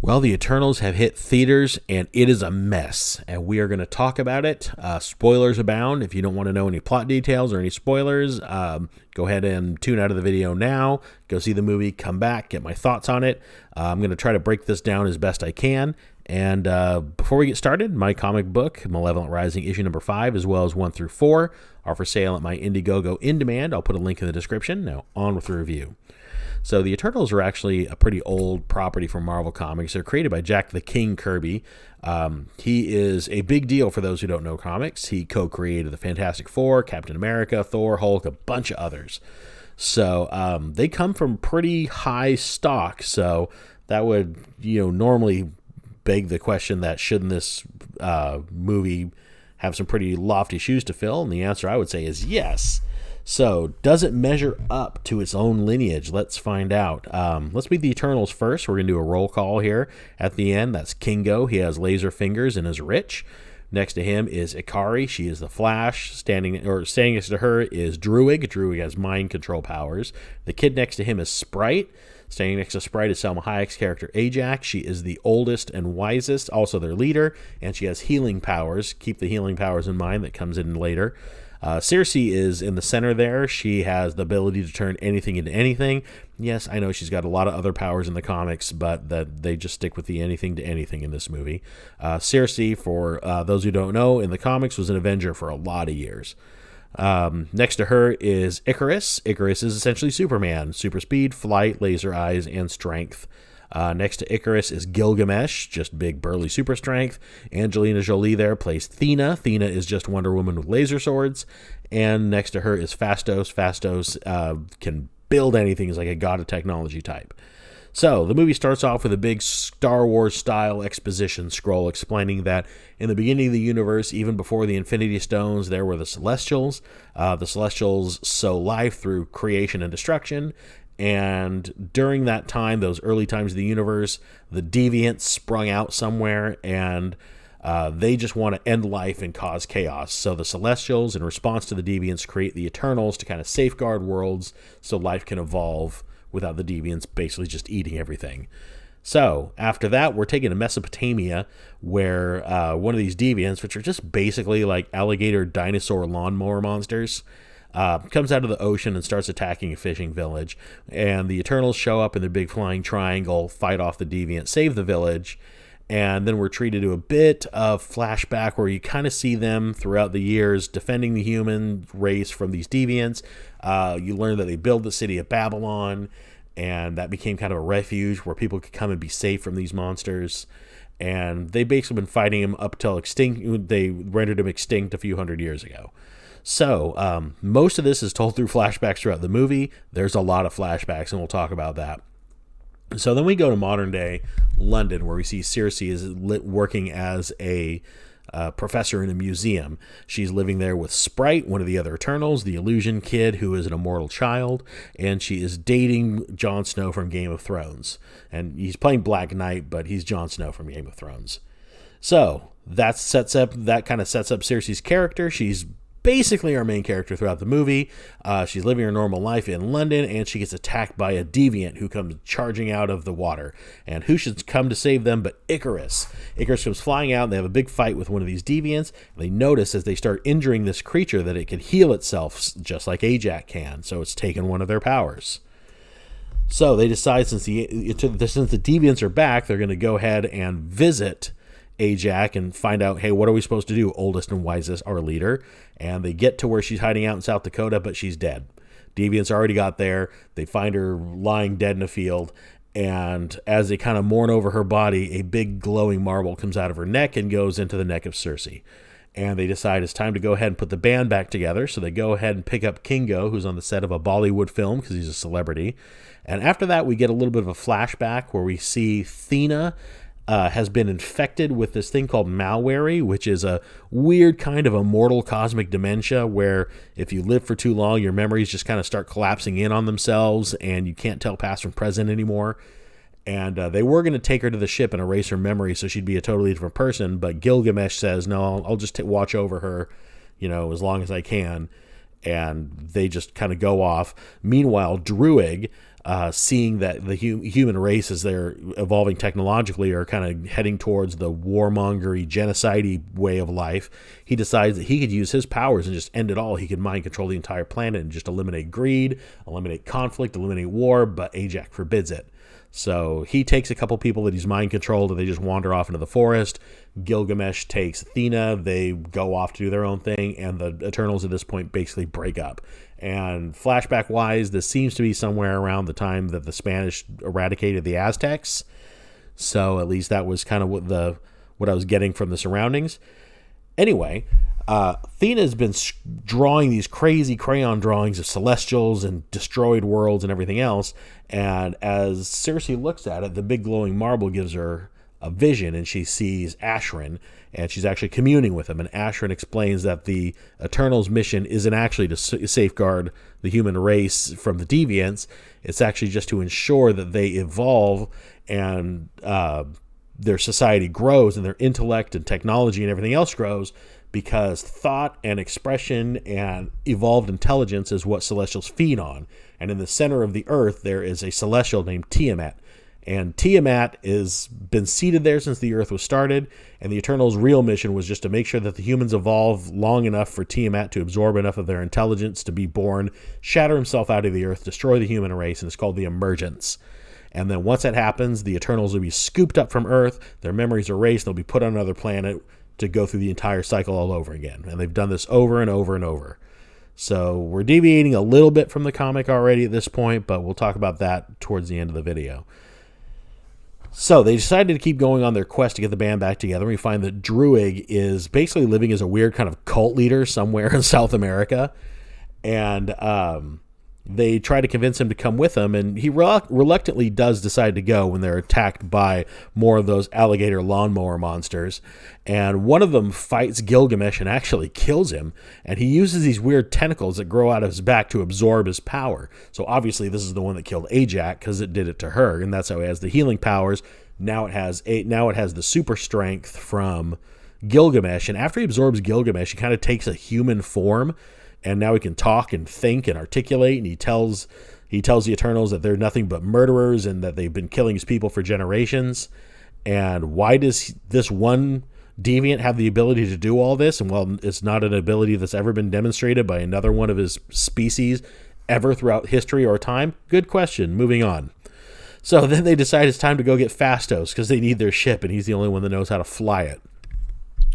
Well, the Eternals have hit theaters, and it is a mess, and we are going to talk about it. Spoilers abound. If you don't want to know any plot details or any spoilers, go ahead and tune out of the video now. Go see the movie, come back, get my thoughts on it. I'm going to try to break this down as best I can. And before we get started, my comic book, Malevolent Rising, issue number 5, as well as 1 through 4, are for sale at my Indiegogo in demand. I'll put a link in the description. Now, on with the review. So the Eternals are actually a pretty old property from Marvel Comics. They're created by Jack the King Kirby. He is a big deal for those who don't know comics. He co-created the Fantastic Four, Captain America, Thor, Hulk, a bunch of others. So they come from pretty high stock. So that would, normally beg the question that shouldn't this movie have some pretty lofty shoes to fill? And the answer I would say is yes. So, does it measure up to its own lineage? Let's find out. Let's meet the Eternals first. We're going to do a roll call here at the end. That's Kingo. He has laser fingers and is rich. Next to him is Icarus. She is the Flash. Standing next to her is Druid. Druid has mind control powers. The kid next to him is Sprite. Standing next to Sprite is Salma Hayek's character Ajax. She is the oldest and wisest, also their leader, and she has healing powers. Keep the healing powers in mind. That comes in later. Circe is in the center there. She has the ability to turn anything into anything. Yes, I know she's got a lot of other powers in the comics, but that they just stick with the anything to anything in this movie. Circe, for those who don't know, in the comics was an Avenger for a lot of years. Next to her is Icarus. Icarus is essentially Superman. Super speed, flight, laser eyes, and strength. Next to Icarus is Gilgamesh, just big, burly super strength. Angelina Jolie there plays Thena. Thena is just Wonder Woman with laser swords. And next to her is Phastos. Phastos can build anything. He's like a god of technology type. So the movie starts off with a big Star Wars-style exposition scroll explaining that in the beginning of the universe, even before the Infinity Stones, there were the Celestials. The Celestials sow life through creation and destruction. And during that time, those early times of the universe, the deviants sprung out somewhere, and they just want to end life and cause chaos. So the Celestials, in response to the deviants, create the Eternals to kind of safeguard worlds so life can evolve without the deviants basically just eating everything. So after that, we're taken to Mesopotamia, where one of these deviants, which are just basically like alligator dinosaur lawnmower monsters, comes out of the ocean and starts attacking a fishing village. And the Eternals show up in their big flying triangle, fight off the deviant, save the village. And then we're treated to a bit of flashback where you kind of see them throughout the years defending the human race from these deviants. You learn that they built the city of Babylon, and that became kind of a refuge where people could come and be safe from these monsters. And they basically been fighting them up till extinct. They rendered them extinct a few hundred years ago. So most of this is told through flashbacks throughout the movie. There's a lot of flashbacks, and we'll talk about that. So then we go to modern day London, where we see Circe is working as a professor in a museum. She's living there with Sprite, one of the other Eternals, the illusion kid who is an immortal child, and she is dating Jon Snow from Game of Thrones. And he's playing Black Knight, but he's Jon Snow from Game of Thrones. So that kind of sets up Circe's character. She's basically our main character throughout the movie. She's living her normal life in London, and she gets attacked by a deviant who comes charging out of the water. And who should come to save them but Icarus? Icarus comes flying out, and they have a big fight with one of these deviants. And they notice as they start injuring this creature that it can heal itself just like Ajax can, so it's taken one of their powers. So they decide since the deviants are back, they're going to go ahead and visit Ajax and find out, hey, what are we supposed to do? Oldest and wisest, our leader. And they get to where she's hiding out in South Dakota, but she's dead. Deviants already got there. They find her lying dead in a field. And as they kind of mourn over her body, a big glowing marble comes out of her neck and goes into the neck of Circe. And they decide it's time to go ahead and put the band back together. So they go ahead and pick up Kingo, who's on the set of a Bollywood film because he's a celebrity. And after that, we get a little bit of a flashback where we see Thena has been infected with this thing called malware, which is a weird kind of immortal cosmic dementia where if you live for too long, your memories just kind of start collapsing in on themselves and you can't tell past from present anymore. And they were going to take her to the ship and erase her memory so she'd be a totally different person, but Gilgamesh says, no, I'll just watch over her, as long as I can. And they just kind of go off. Meanwhile, Druid, seeing that the human race, as they're evolving technologically, are kind of heading towards the warmongery, genocide way of life, he decides that he could use his powers and just end it all. He could mind control the entire planet and just eliminate greed, eliminate conflict, eliminate war, but Ajax forbids it. So he takes a couple people that he's mind controlled and they just wander off into the forest. Gilgamesh takes Athena. They go off to do their own thing, and the Eternals at this point basically break up. And flashback wise, this seems to be somewhere around the time that the Spanish eradicated the Aztecs. So at least that was kind of what I was getting from the surroundings. Anyway, Athena's been drawing these crazy crayon drawings of celestials and destroyed worlds and everything else. And as Circe looks at it, the big glowing marble gives her a vision, and she sees Ashran, and she's actually communing with him. And Ashran explains that the Eternals' mission isn't actually to safeguard the human race from the deviants. It's actually just to ensure that they evolve and their society grows and their intellect and technology and everything else grows, because thought and expression and evolved intelligence is what celestials feed on. And in the center of the earth, there is a celestial named Tiamat. And Tiamat has been seated there since the earth was started, and the Eternals' real mission was just to make sure that the humans evolve long enough for Tiamat to absorb enough of their intelligence to be born, shatter himself out of the earth, destroy the human race, and it's called the Emergence. And then once that happens, the Eternals will be scooped up from Earth, their memories erased, they'll be put on another planet to go through the entire cycle all over again. And they've done this over and over and over. So we're deviating a little bit from the comic already at this point, but we'll talk about that towards the end of the video. So they decided to keep going on their quest to get the band back together. We find that Druid is basically living as a weird kind of cult leader somewhere in South America. And they try to convince him to come with them, and he reluctantly does decide to go when they're attacked by more of those alligator lawnmower monsters. And one of them fights Gilgamesh and actually kills him, and he uses these weird tentacles that grow out of his back to absorb his power. So obviously this is the one that killed Ajax, because it did it to her, and that's how it has the healing powers. Now it has the super strength from Gilgamesh, and after he absorbs Gilgamesh, he kind of takes a human form. And now he can talk and think and articulate, and he tells the Eternals that they're nothing but murderers and that they've been killing his people for generations. And why does this one deviant have the ability to do all this? And well, it's not an ability that's ever been demonstrated by another one of his species ever throughout history or time. Good question. Moving on. So then they decide it's time to go get Phastos, because they need their ship, and he's the only one that knows how to fly it.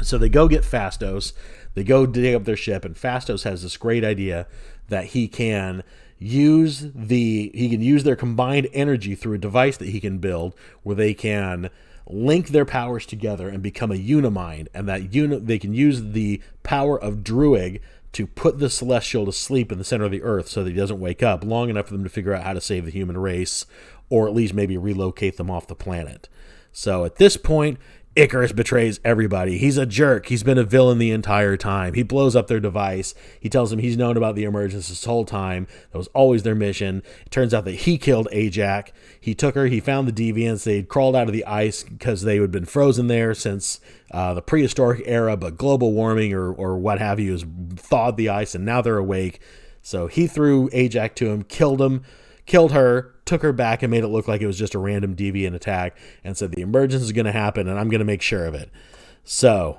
So they go get Phastos. They go dig up their ship, and Phastos has this great idea that he can use their combined energy through a device that he can build, where they can link their powers together and become a unimind, and that they can use the power of Druid to put the Celestial to sleep in the center of the earth so that he doesn't wake up long enough for them to figure out how to save the human race, or at least maybe relocate them off the planet. So at this point, Icarus betrays everybody. He's a jerk. He's been a villain the entire time. He blows up their device. He tells them he's known about the Emergence this whole time. That was always their mission. It turns out that he killed Ajax. He took her. He found the deviants. They had crawled out of the ice because they had been frozen there since the prehistoric era, but global warming or what have you has thawed the ice, and now they're awake. So he threw Ajax to him, killed her, took her back, and made it look like it was just a random deviant attack, and said the Emergence is going to happen, and I'm going to make sure of it. So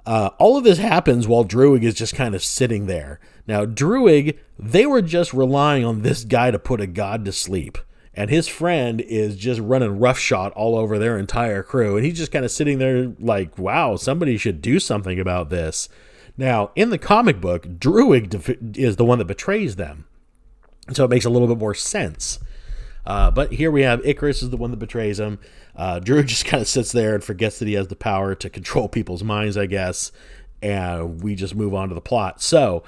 all of this happens while Druid is just kind of sitting there. Now, Druid, they were just relying on this guy to put a god to sleep, and his friend is just running roughshod all over their entire crew, and he's just kind of sitting there like, wow, somebody should do something about this. Now, in the comic book, Druid is the one that betrays them, so it makes a little bit more sense. But here we have Icarus is the one that betrays him. Druid just kind of sits there and forgets that he has the power to control people's minds, I guess. And we just move on to the plot. So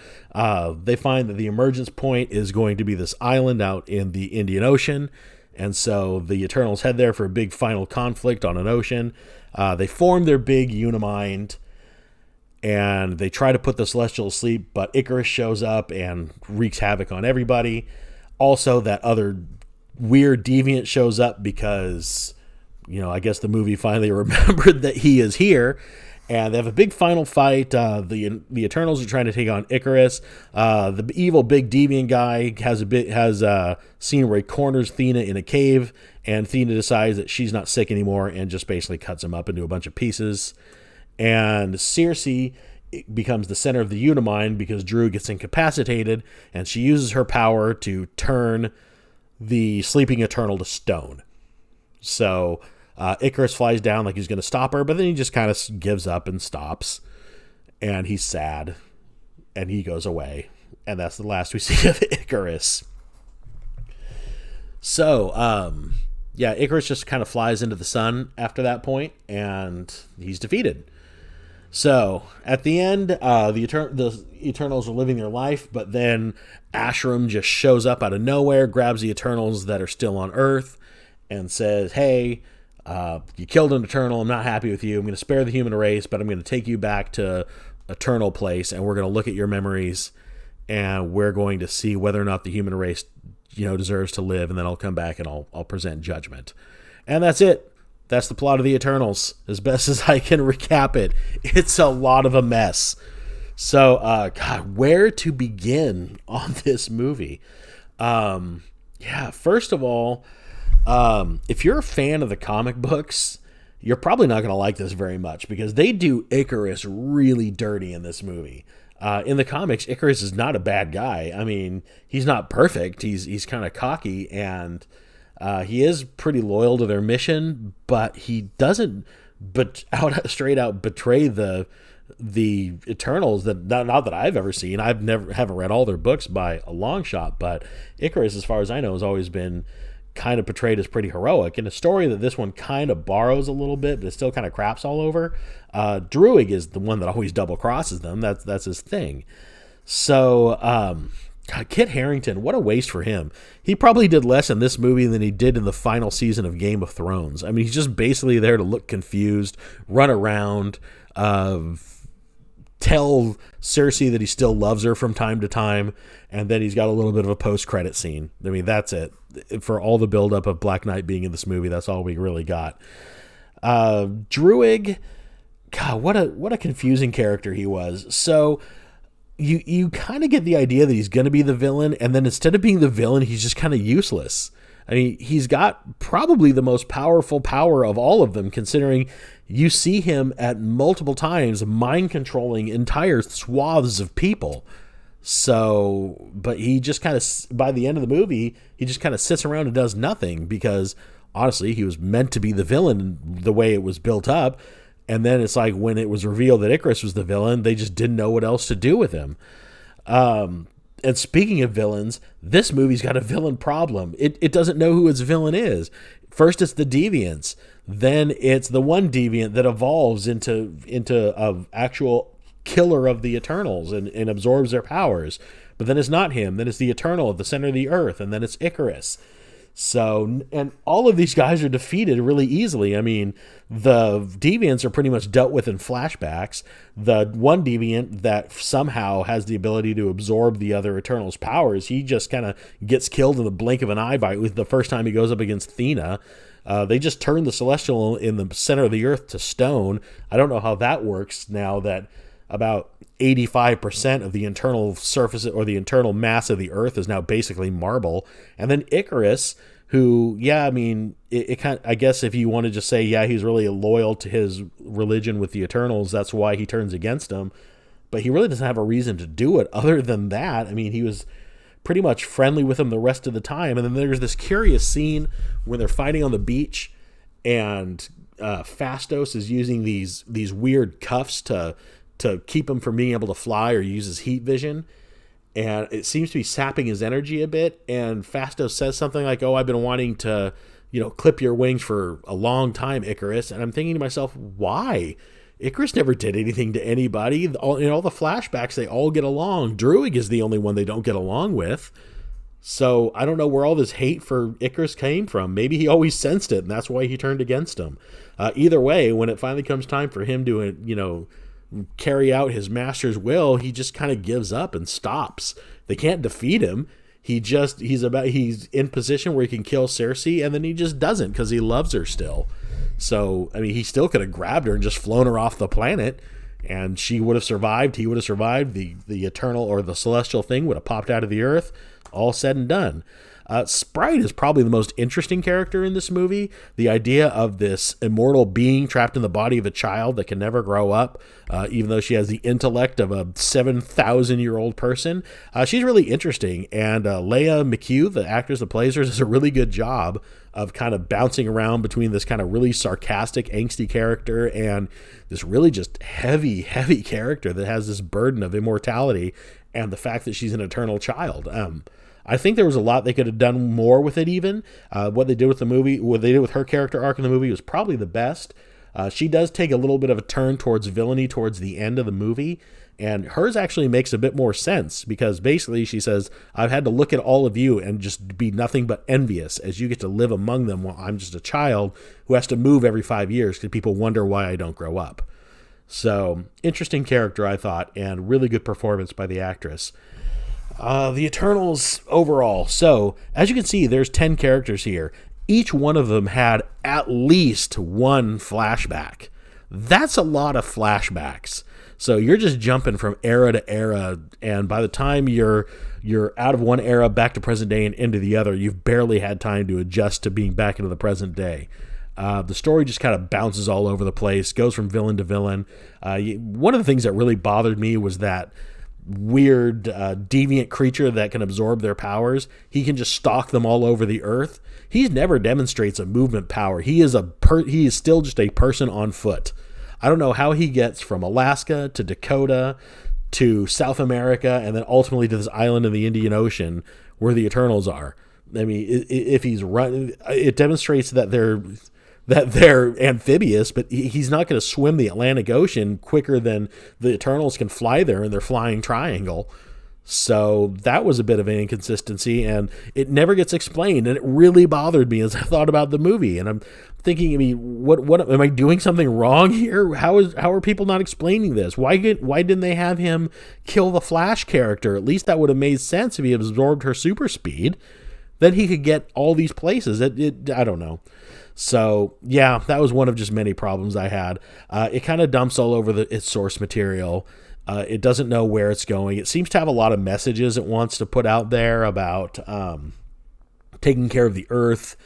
they find that the emergence point is going to be this island out in the Indian Ocean. And so the Eternals head there for a big final conflict on an ocean. They form their big unimind, and they try to put the Celestial to sleep, but Icarus shows up and wreaks havoc on everybody. Also, that other weird deviant shows up because, I guess the movie finally remembered that he is here, And they have a big final fight. The Eternals are trying to take on Icarus. The evil big deviant guy has a scene where he corners Athena in a cave, and Athena decides that she's not sick anymore and just basically cuts him up into a bunch of pieces. And Circe becomes the center of the Unimind because Druid gets incapacitated, and she uses her power to turn the sleeping Eternal to stone. So Icarus flies down like he's going to stop her, but then he just kind of gives up and stops, and he's sad, and he goes away, and that's the last we see of Icarus. So, Icarus just kind of flies into the sun after that point, and he's defeated. So, at the end, the Eternals are living their life, but then Ashram just shows up out of nowhere, grabs the Eternals that are still on Earth, and says, hey, you killed an Eternal, I'm not happy with you, I'm going to spare the human race, but I'm going to take you back to Eternal Place, and we're going to look at your memories, and we're going to see whether or not the human race, deserves to live, and then I'll come back and I'll present judgment. And that's it. That's the plot of the Eternals, as best as I can recap it. It's a lot of a mess. So, God, where to begin on this movie? First of all, if you're a fan of the comic books, you're probably not going to like this very much because they do Icarus really dirty in this movie. In the comics, Icarus is not a bad guy. I mean, he's not perfect. He's kind of cocky, and he is pretty loyal to their mission, but he doesn't straight out betray the Eternals. Not that I've ever seen. Haven't read all their books by a long shot, but Icarus, as far as I know, has always been kind of portrayed as pretty heroic, in a story that this one kind of borrows a little bit, but it still kind of craps all over. Druid is the one that always double crosses them. That's his thing. So, Kit Harington, what a waste for him. He probably did less in this movie than he did in the final season of Game of Thrones. I mean, he's just basically there to look confused, run around, tell Circe that he still loves her from time to time, and then he's got a little bit of a post-credit scene. I mean, that's it. For all the buildup of Black Knight being in this movie, that's all we really got. Druid, God, what a confusing character he was. So you kind of get the idea that he's going to be the villain, and then instead of being the villain, he's just kind of useless. I mean, he's got probably the most powerful power of all of them, considering you see him at multiple times mind controlling entire swaths of people. So, but he just kind of, by the end of the movie, he just kind of sits around and does nothing because, honestly, he was meant to be the villain the way it was built up. And then it's like when it was revealed that Icarus was the villain, they just didn't know what else to do with him. And speaking of villains, this movie's got a villain problem. It doesn't know who its villain is. First, it's the deviants. Then it's the one deviant that evolves into an actual killer of the Eternals and absorbs their powers. But then it's not him. Then it's the Eternal at the center of the earth. And then it's Icarus. So, and all of these guys are defeated really easily. I mean, the deviants are pretty much dealt with in flashbacks. The one deviant that somehow has the ability to absorb the other Eternals' powers, he just kind of gets killed in the blink of an eye by the first time he goes up against Athena. They just turn the Celestial in the center of the earth to stone. I don't know how that works now that about 85% of the internal surface or the internal mass of the earth is now basically marble. And then Icarus, who, I mean, it kind of, I guess if you want to just say, he's really loyal to his religion with the Eternals, that's why he turns against them. But he really doesn't have a reason to do it other than that. I mean, he was pretty much friendly with them the rest of the time. And then there's this curious scene when they're fighting on the beach and Phastos is using these weird cuffs to keep him from being able to fly or use his heat vision. And it seems to be sapping his energy a bit. And Phastos says something like, I've been wanting to, clip your wings for a long time, Icarus. And I'm thinking to myself, why? Icarus never did anything to anybody. In all the flashbacks, they all get along. Druid is the only one they don't get along with. So I don't know where all this hate for Icarus came from. Maybe he always sensed it, and that's why he turned against him. Either way, when it finally comes time for him to, carry out his master's will, he just kind of gives up and stops. They can't defeat him. He's in position where he can kill Circe, and then he just doesn't because he loves her still. So, I mean, he still could have grabbed her and just flown her off the planet, and she would have survived. He would have survived. The eternal or the celestial thing would have popped out of the earth. All said and done. Sprite is probably the most interesting character in this movie. The idea of this immortal being trapped in the body of a child that can never grow up, even though she has the intellect of a 7,000-year-old person. She's really interesting. And Leia McHugh, the actress that plays her, does a really good job of kind of bouncing around between this kind of really sarcastic, angsty character and this really just heavy character that has this burden of immortality and the fact that she's an eternal child. I think there was a lot they could have done more with it even. What they did with the movie, what they did with her character arc in the movie was probably the best. She does take a little bit of a turn towards villainy towards the end of the movie, and hers actually makes a bit more sense because basically she says, I've had to look at all of you and just be nothing but envious as you get to live among them while I'm just a child who has to move every 5 years because people wonder why I don't grow up. So, interesting character, I thought, and really good performance by the actress. The Eternals overall. So, as you can see, there's 10 characters here. Each one of them had at least one flashback. That's a lot of flashbacks. So you're just jumping from era to era, and by the time you're out of one era back to present day and into the other, you've barely had time to adjust to being back into the present day. The story just kind of bounces all over the place, goes from villain to villain. One of the things that really bothered me was that weird deviant creature that can absorb their powers. He can just stalk them all over the earth. He never demonstrates a movement power. He is still just a person on foot. I don't know how he gets from Alaska to Dakota to South America and then ultimately to this island in the Indian Ocean where the Eternals are. I mean, if he's running, it demonstrates that they're amphibious, but he's not going to swim the Atlantic Ocean quicker than the Eternals can fly there in their flying triangle. So that was a bit of an inconsistency, and it never gets explained, and it really bothered me as I thought about the movie. And I'm thinking, I mean, what am I doing something wrong here? How are people not explaining this? Why didn't they have him kill the Flash character? At least that would have made sense if he absorbed her super speed. Then he could get all these places. I don't know. So, yeah, that was one of just many problems I had. It kind of dumps all over its source material. It doesn't know where it's going. It seems to have a lot of messages it wants to put out there about taking care of the earth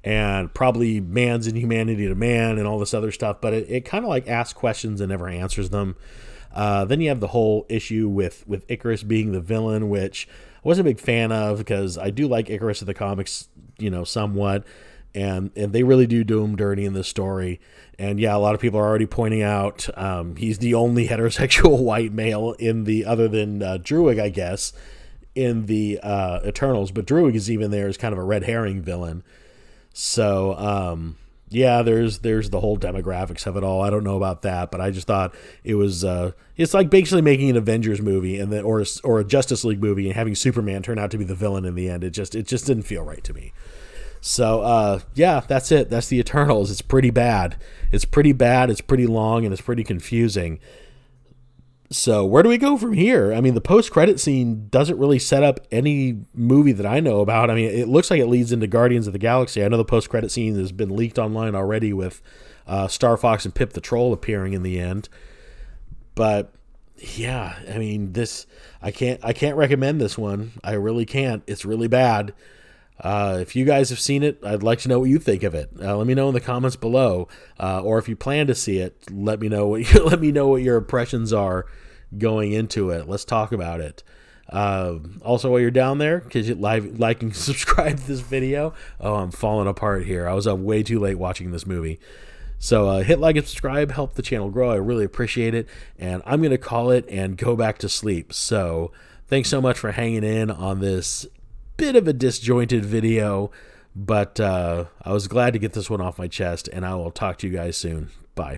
and probably man's inhumanity to man and all this other stuff. But it kind of like asks questions and never answers them. Then you have the whole issue with Icarus being the villain, which I wasn't a big fan of because I do like Icarus in the comics, somewhat. And they really do him dirty in this story. And yeah, a lot of people are already pointing out he's the only heterosexual white male other than Druid, I guess, in the Eternals. But Druid is even there as kind of a red herring villain. So yeah, there's the whole demographics of it all. I don't know about that, but I just thought it was it's like basically making an Avengers movie or a Justice League movie and having Superman turn out to be the villain in the end. It just didn't feel right to me. So, yeah, that's it. That's the Eternals. It's pretty bad. It's pretty long, and it's pretty confusing. So where do we go from here? I mean, the post-credit scene doesn't really set up any movie that I know about. I mean, it looks like it leads into Guardians of the Galaxy. I know the post-credit scene has been leaked online already with Star Fox and Pip the Troll appearing in the end. But yeah, I mean, I can't recommend this one. I really can't. It's really bad. If you guys have seen it, I'd like to know what you think of it. Let me know in the comments below, or if you plan to see it, let me know what your impressions are going into it. Let's talk about it. Also, while you're down there, could you like and subscribe to this video? Oh, I'm falling apart here. I was up way too late watching this movie. So hit like and subscribe, help the channel grow. I really appreciate it. And I'm going to call it and go back to sleep. So thanks so much for hanging in on this bit of a disjointed video, but I was glad to get this one off my chest, and I will talk to you guys soon.